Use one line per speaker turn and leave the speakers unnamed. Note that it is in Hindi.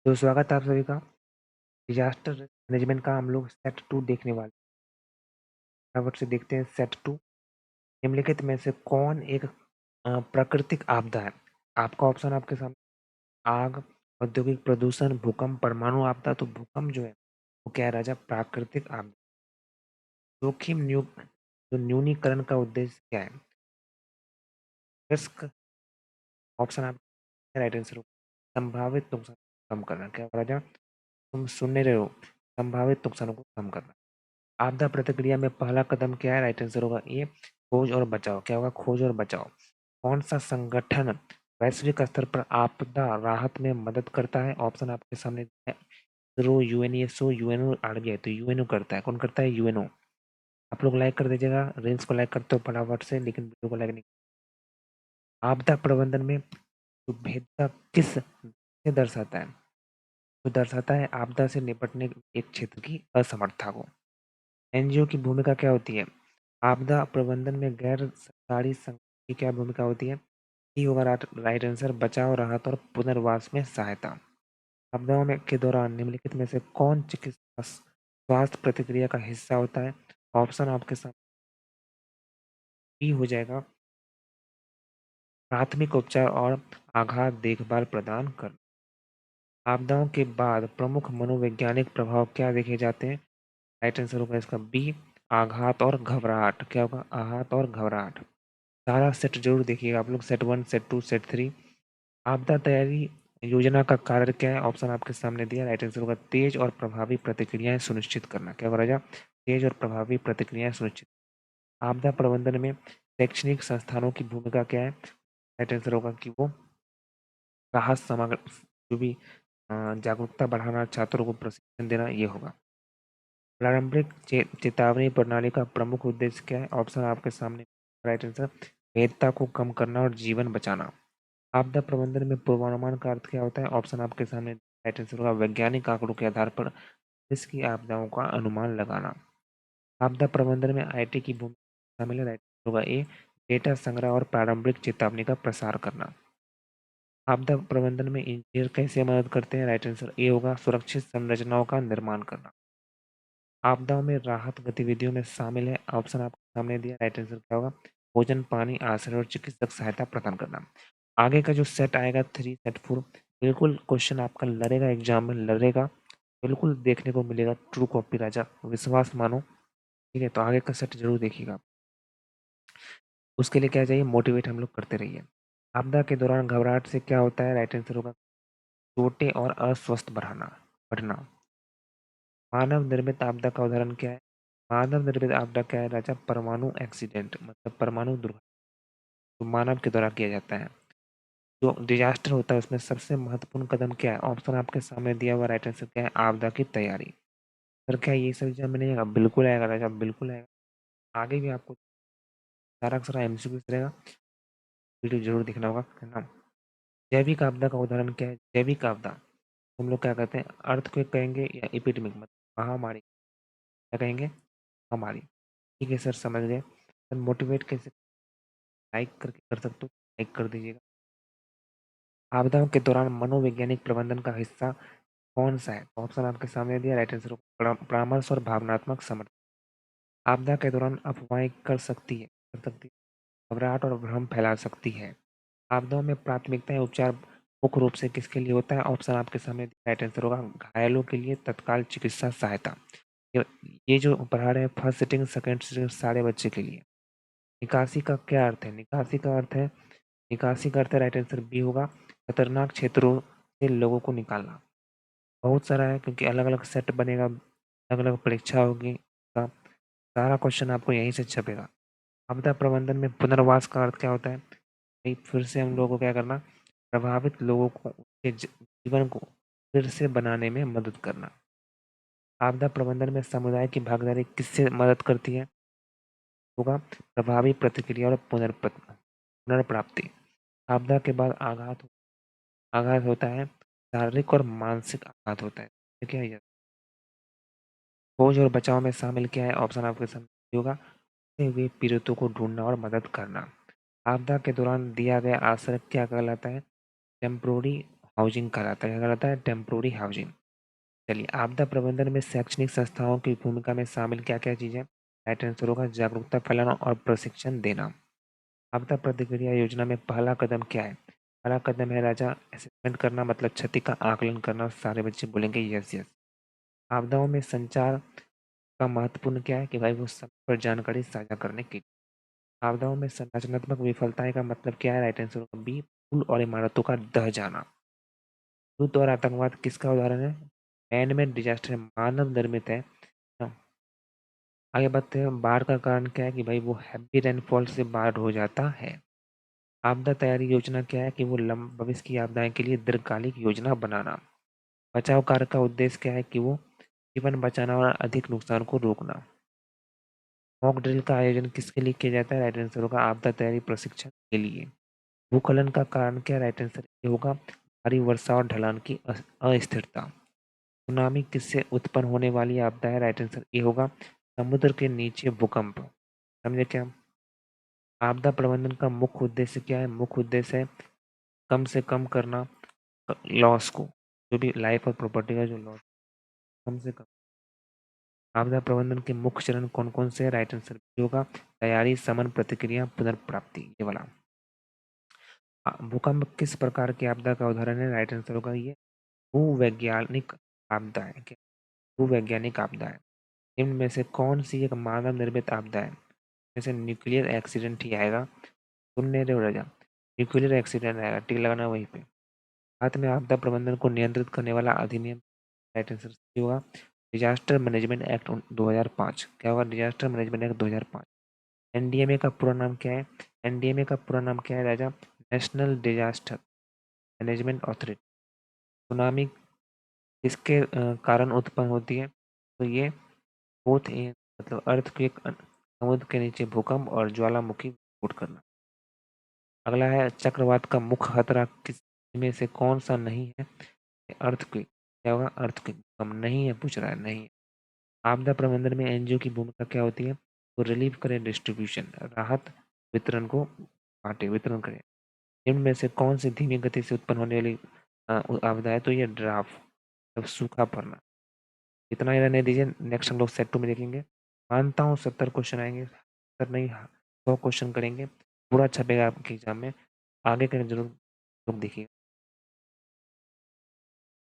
तो स्वागत है आप सभी का। डिजास्टर मैनेजमेंट का हम लोग सेट 2 देखने वाले हैं। फटाफट से देखते हैं सेट 2। निम्नलिखित में से कौन एक प्राकृतिक आपदा है? आपका ऑप्शन आपके सामने आग, औद्योगिक प्रदूषण, भूकंप, परमाणु आपदा। तो भूकंप जो है वो क्या है राजा? प्राकृतिक आपदा। जोखिम न्यूनीकरण का उद्देश्य क्या है? रिस्क ऑप्शन आप राइट आंसर हो। संभावित नुकसान कम करना। क्या होगा राजा? तुम सुन नहीं रहे हो। संभावित नुकसानों को कम करना। आपदा प्रतिक्रिया में पहला कदम क्या है? राइट आंसर होगा ए, खोज और बचाव। क्या होगा? खोज और बचाव। कौन सा संगठन वैश्विक स्तर पर आपदा राहत में मदद करता है? ऑप्शन आपके सामने है। ISRO, UNESCO, UNO, RBI. तो यूएनओ करता है। कौन करता है? यूएनओ। आप लोग लाइक कर दीजिएगा। रील्स को लाइक करते हो फटाफट से, लेकिन वीडियो को लाइक नहीं। आपदा प्रबंधन में भेदता किस से दर्शाता है? तो दर्शाता है आपदा से निपटने एक क्षेत्र की असमर्थता को। एनजीओ की भूमिका क्या होती है? आपदा प्रबंधन में गैर सरकारी संगठन की क्या भूमिका होती है? डी होगा राइट आंसर। बचाव, राहत और पुनर्वास में सहायता। आपदाओं में के दौरान निम्नलिखित में से कौन चिकित्सा स्वास्थ्य प्रतिक्रिया का हिस्सा होता है? ऑप्शन आपके सामने बी हो जाएगा, प्राथमिक उपचार और आघात देखभाल प्रदान करना। आपदाओं के बाद प्रमुख मनोवैज्ञानिक प्रभाव क्या देखे जाते हैं? राइट आंसर होगा इसका बी, आघात और घबराहट। क्या होगा? आघात और घबराहट। सारा सेट जरूर देखिएगा आप लोग। Set 1, set 2, set 3। आपदा तैयारी योजना का कार्य क्या है? ऑप्शन आपके सामने दिया। राइट आंसर होगा तेज और प्रभावी प्रतिक्रियाएं सुनिश्चित करना। क्या होगा राजा? तेज और प्रभावी प्रतिक्रियाएं सुनिश्चित। आपदा प्रबंधन में शैक्षणिक संस्थानों की भूमिका क्या है? राइट आंसर होगा कि वो राहत सामग्री, जो भी जागरूकता बढ़ाना, छात्रों को प्रशिक्षण देना, ये होगा। प्रारंभिक चेतावनी प्रणाली का प्रमुख उद्देश्य क्या है? ऑप्शन आपके सामने। राइट आंसर, भेदता को कम करना और जीवन बचाना। आपदा प्रबंधन में पूर्वानुमान का अर्थ क्या होता है? ऑप्शन आपके सामने। राइट आंसर होगा वैज्ञानिक आंकड़ों के आधार पर इसकी आपदाओं का अनुमान लगाना। आपदा प्रबंधन में आईटी की भूमिका शामिल है। राइट आंसर होगा ए, डेटा संग्रह और प्रारंभिक चेतावनी का प्रसार करना। आपदा प्रबंधन में इंजीनियर कैसे मदद करते हैं? राइट आंसर ए होगा, सुरक्षित संरचनाओं का निर्माण करना। आपदाओं में राहत गतिविधियों में शामिल है। ऑप्शन आपके सामने दिया। राइट आंसर क्या होगा? भोजन, पानी, आश्रय और चिकित्सक सहायता प्रदान करना। आगे का जो सेट आएगा 3, सेट 4, बिल्कुल क्वेश्चन आपका लड़ेगा, एग्जाम में लड़ेगा, बिल्कुल देखने को मिलेगा। ट्रू कॉपी राजा, विश्वास मानो। ठीक है, तो आगे का सेट जरूर देखिएगा। उसके लिए क्या चाहिए? मोटिवेट हम लोग करते रहिए। आपदा के दौरान घबराहट से क्या होता है? राइट आंसर होगा चोटें और अस्वस्थ बढ़ना। मानव निर्मित आपदा का उदाहरण क्या है? मानव निर्मित आपदा क्या है राजा? परमाणु एक्सीडेंट, मतलब परमाणु दुर्घटना, जो मानव के द्वारा किया जाता है। जो डिजास्टर होता है उसमें सबसे महत्वपूर्ण कदम क्या है? ऑप्शन आपके सामने दिया हुआ। राइट आंसर क्या है? आपदा की तैयारी। सर क्या ये सब एग्जाम में नहीं आएगा? बिल्कुल आएगा राजा, बिल्कुल आएगा। आगे भी आपको सारा का सारा एमसीक्यू रहेगा, वीडियो जरूर देखना होगा, है ना। जैविक आपदा का उदाहरण क्या है? जैविक आपदा हम लोग क्या कहते हैं? अर्थक्वेक कहेंगे या एपिडेमिक, मतलब महामारी। क्या कहेंगे? महामारी। ठीक है सर, समझ गए। सर मोटिवेट कैसे? लाइक करके कर सकते हो, लाइक कर दीजिएगा। आपदाओं के दौरान मनोवैज्ञानिक प्रबंधन का हिस्सा कौन सा है? ऑप्शन आपके सामने दिया। राइट आंसर परामर्श और भावनात्मक समर्थन। आपदा के दौरान अफवाहें कर सकती है, घबराहट और भ्रम फैला सकती है। आपदाओं में प्राथमिकता उपचार मुख्य रूप से किसके लिए होता है? ऑप्शन आपके सामने दिया। राइट आंसर होगा घायलों के लिए तत्काल चिकित्सा सहायता। ये ये जो पढ़ा रहे हैं फर्स्ट सिटिंग, सेकंड सिटिंग, सारे बच्चे के लिए। निकासी का क्या अर्थ है? निकासी का अर्थ है राइट आंसर बी होगा, खतरनाक क्षेत्रों से लोगों को निकालना। बहुत सारा है क्योंकि अलग अलग सेट बनेगा, अलग अलग परीक्षा होगी का सारा क्वेश्चन आपको यहीं से छपेगा। आपदा प्रबंधन में पुनर्वास का अर्थ क्या होता है? भाई फिर से हम लोगों को क्या करना? प्रभावित लोगों को उनके जीवन को फिर से बनाने में मदद करना। आपदा प्रबंधन में समुदाय की भागीदारी किससे मदद करती है? होगा प्रभावी प्रतिक्रिया और पुनर्प्राप्ति। आपदा के बाद आघात होता है, शारीरिक और मानसिक आघात होता है। ठीक है, ये खोज और बचाव में शामिल क्या है? ऑप्शन आपके सामने होगा, वे पीड़ितों को ढूंढना और मदद करना। आपदा के दौरान दिया गया आश्रय क्या कहलाता है? टेम्पोररी हाउसिंग कहलाता है। क्या कहलाता है? Temporary housing. चलिए, आपदा प्रबंधन में शैक्षणिक संस्थाओं की भूमिका में शामिल क्या-क्या चीज़ें? राइट आंसर होगा जागरूकता फैलाना और प्रशिक्षण देना। आपदा प्रतिक्रिया योजना में पहला कदम क्या है? पहला कदम है राजा असेसमेंट करना, मतलब क्षति का आकलन करना। सारे बच्चे बोलेंगे यस यस। आपदाओं में संचार का महत्वपूर्ण क्या है? कि भाई वो समय पर जानकारी साझा करने की। आपदाओं में संरचनात्मक विफलताएं का मतलब क्या है? राइट आंसर होगा बी, पुल और इमारतों का ढह जाना। युद्ध और आतंकवाद किसका उदाहरण है? मैन-मेड डिजास्टर है, मानव निर्मित है ना। आगे बढ़ते हैं, बाढ़ का कारण क्या है? कि भाई वो हैवी रेनफॉल से बाढ़ हो जाता है। आपदा तैयारी योजना क्या है? कि वो भविष्य की आपदाएं के लिए दीर्घकालिक योजना बनाना। बचाव कार्य का उद्देश्य क्या है? कि वो जीवन बचाना और अधिक नुकसान को रोकना। मॉक ड्रिल का आयोजन किसके लिए किया जाता है? राइट आंसर होगा आपदा तैयारी प्रशिक्षण के लिए। भूस्खलन का कारण क्या? राइट आंसर ये होगा भारी वर्षा और ढलान की अस्थिरता। सुनामी किससे उत्पन्न होने वाली आपदा है? राइट आंसर ये होगा समुद्र के नीचे भूकंप। समझे क्या? आपदा प्रबंधन का मुख्य उद्देश्य क्या है? मुख्य उद्देश्य है कम से कम करना लॉस को, जो भी लाइफ और प्रॉपर्टी का जो लॉस, कम से कम। आपदा प्रबंधन के मुख्य चरण कौन कौन से हैं? राइट आंसर होगा तैयारी, समन, प्रतिक्रिया, पुनर्प्राप्ति। ये वाला। भूकंप किस प्रकार की आपदा का उदाहरण है? राइट आंसर होगा ये भूवैज्ञानिक आपदा है। क्या? भूवैज्ञानिक आपदा है। निम्न में से कौन सी एक मानव निर्मित आपदा है? जैसे न्यूक्लियर एक्सीडेंट ही आएगा। सुन नहीं रहे हो राजा? न्यूक्लियर एक्सीडेंट आएगा, टिक लगाना वहीं पे। भारत में आपदा प्रबंधन को नियंत्रित करने वाला अधिनियम, राइट आंसर सही होगा डिजास्टर मैनेजमेंट एक्ट 2005। क्या होगा? Disaster management act 2005। एनडीएमए का पूरा नाम क्या है? एनडीएमए का पूरा नाम क्या है राजा? National Disaster Management Authority. Tsunami किसके कारण उत्पन्न होती है? तो ये बोथ मतलब अर्थक्वेक, समुद्र के नीचे भूकंप और ज्वालामुखी विस्फोट करना। अगला है चक्रवात का मुख्य खतरा किस में से कौन सा नहीं है? अर्थक्वेक। क्या होगा? अर्थक्वेक। भूकंप नहीं है, पूछ रहा है, नहीं है। आपदा प्रबंधन में एनजीओ की भूमिका क्या होती है? तो रिलीफ करे, डिस्ट्रीब्यूशन, राहत वितरण को बांटे, वितरण करे। निम्न में से कौन सी धीमी गति से उत्पन्न होने वाली आपदा है? तो ये ड्राफ, जब सूखा पड़ना। इतना ही रहने दीजिए, नेक्स्ट हम लोग सेट 2 में देखेंगे। मानता हूँ 70 क्वेश्चन आएंगे, 70 नहीं 100 क्वेश्चन करेंगे, पूरा छपेगा आपके एग्जाम में। आगे का जरूर लोग देखिए।